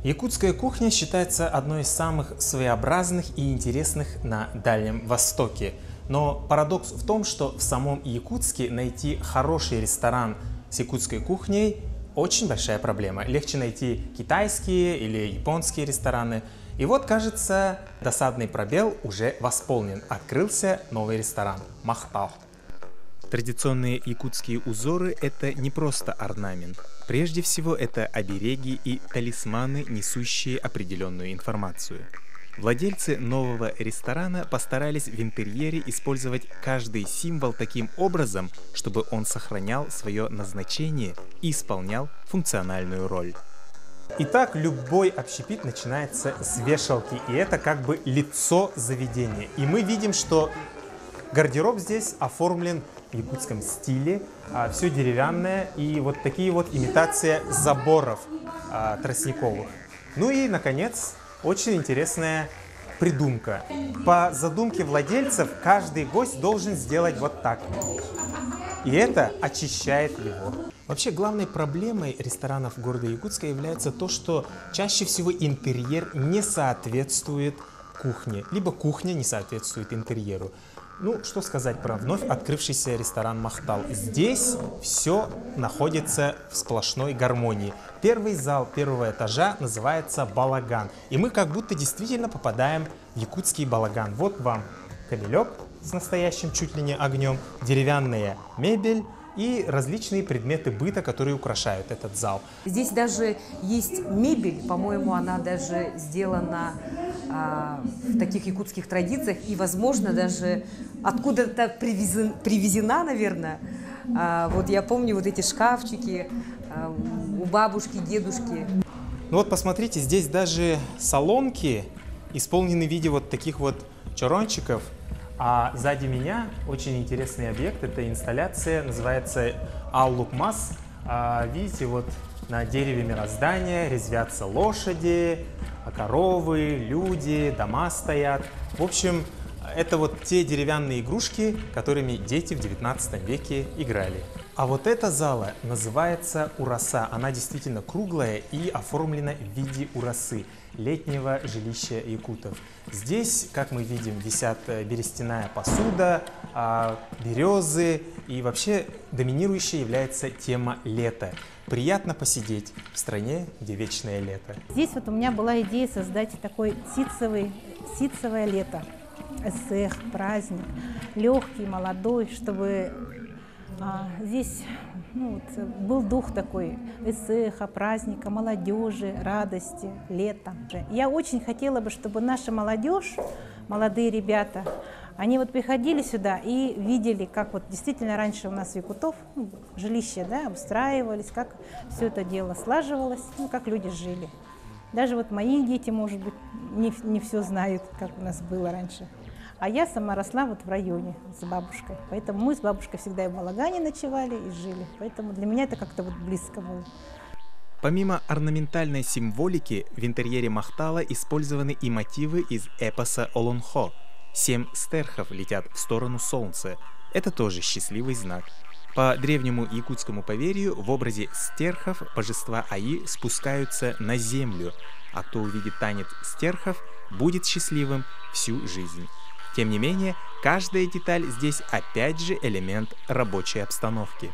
Якутская кухня считается одной из самых своеобразных и интересных на Дальнем Востоке. Но парадокс в том, что в самом Якутске найти хороший ресторан с якутской кухней очень большая проблема. Легче найти китайские или японские рестораны. И вот, кажется, досадный пробел уже восполнен. Открылся новый ресторан Махтал. Традиционные якутские узоры – это не просто орнамент. Прежде всего, это обереги и талисманы, несущие определенную информацию. Владельцы нового ресторана постарались в интерьере использовать каждый символ таким образом, чтобы он сохранял свое назначение и исполнял функциональную роль. Итак, любой общепит начинается с вешалки, и это как бы лицо заведения. И мы видим, что гардероб здесь оформлен в якутском стиле, все деревянное и вот такие вот имитация заборов тростниковых. Ну и, наконец, очень интересная придумка. По задумке владельцев, каждый гость должен сделать вот так. И это очищает его. Вообще, главной проблемой ресторанов города Якутска является то, что чаще всего интерьер не соответствует кухне, либо кухня не соответствует интерьеру. Ну, что сказать про вновь открывшийся ресторан Махтал. Здесь все находится в сплошной гармонии. Первый зал первого этажа называется «Балаган». И мы как будто действительно попадаем в якутский балаган. Вот вам кабелек с настоящим чуть ли не огнем, деревянная мебель и различные предметы быта, которые украшают этот зал. Здесь даже есть мебель, по-моему, она даже сделана в таких якутских традициях и, возможно, даже откуда-то привезена, наверное. Вот я помню вот эти шкафчики у бабушки, дедушки. Ну вот посмотрите, здесь даже салонки исполнены в виде вот таких вот чарончиков. А сзади меня очень интересный объект, это инсталляция, называется Аллукмас. Видите, вот на дереве мироздания резвятся лошади, коровы, люди, дома стоят. В общем, это вот те деревянные игрушки, которыми дети в 19 веке играли. А вот эта зала называется Ураса. Она действительно круглая и оформлена в виде урасы, летнего жилища якутов. Здесь, как мы видим, висят берестяная посуда, березы, и вообще доминирующей является тема лета. Приятно посидеть в стране, где вечное лето. Здесь вот у меня была идея создать такой ситцевое лето. Эсэх, праздник, легкий, молодой, чтобы здесь был дух такой эсэха, праздника, молодежи, радости, лета. Я очень хотела бы, чтобы наша молодежь, молодые ребята, они вот приходили сюда и видели, как вот действительно раньше у нас якутов жилища, да, обустраивались, как все это дело слаживалось, как люди жили. Даже вот мои дети, может быть, не все знают, как у нас было раньше. А я сама росла вот в районе с бабушкой. Поэтому мы с бабушкой всегда и в Балагане ночевали, и жили. Поэтому для меня это как-то вот близко было. Помимо орнаментальной символики, в интерьере Махтала использованы и мотивы из эпоса Олонхо. 7 стерхов летят в сторону солнца. Это тоже счастливый знак. По древнему якутскому поверью, в образе стерхов божества Аи спускаются на землю, а кто увидит танец стерхов, будет счастливым всю жизнь. Тем не менее, каждая деталь здесь опять же элемент рабочей обстановки.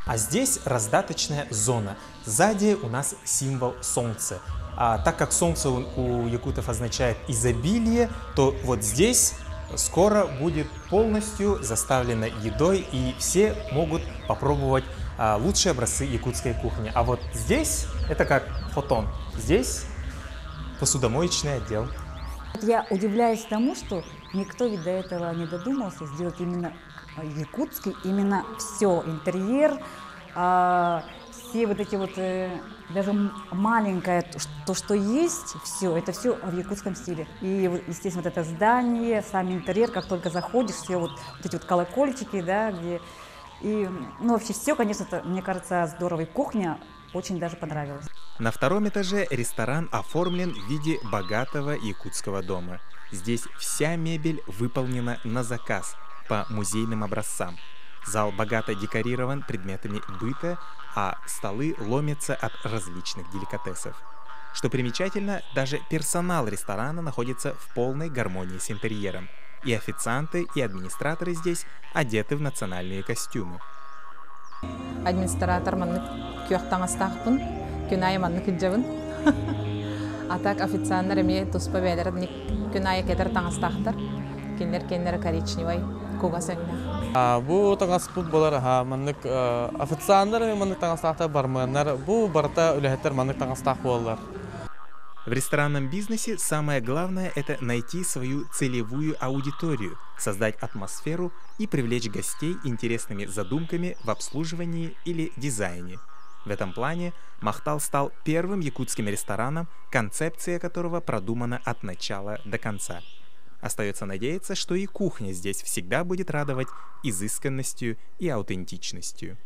А здесь раздаточная зона. Сзади у нас символ солнца. Так как солнце у якутов означает изобилие, то вот здесь скоро будет полностью заставлено едой, и все могут попробовать лучшие образцы якутской кухни. А вот здесь это как фотон. Здесь посудомоечный отдел. Я удивляюсь тому, что никто ведь до этого не додумался сделать именно якутский, именно все, интерьер, все вот эти вот, даже маленькое, то, что есть, все, это все в якутском стиле. И, естественно, вот это здание, сам интерьер, как только заходишь, все вот эти вот колокольчики, да, где... И, вообще все, конечно, это, мне кажется, здорово. И кухня очень даже понравилась. На втором этаже ресторан оформлен в виде богатого якутского дома. Здесь вся мебель выполнена на заказ по музейным образцам. Зал богато декорирован предметами быта, а столы ломятся от различных деликатесов. Что примечательно, даже персонал ресторана находится в полной гармонии с интерьером. И официанты, и администраторы здесь одеты в национальные костюмы. Администратор маннык күйөктаңастаахпын, күнайы маннык иджабын. А так официанттар эме туспа бәлер күнайы кетер таңастаахтар. Кеннер коричневый, куга сөңнө. Бу таңаспыт болар, маннык официанттар эме маннык таңастаахтар барманнар. Бу барта үлэхеттер маннык таңастаах болар. В ресторанном бизнесе самое главное – это найти свою целевую аудиторию, создать атмосферу и привлечь гостей интересными задумками в обслуживании или дизайне. В этом плане Махтал стал первым якутским рестораном, концепция которого продумана от начала до конца. Остается надеяться, что и кухня здесь всегда будет радовать изысканностью и аутентичностью.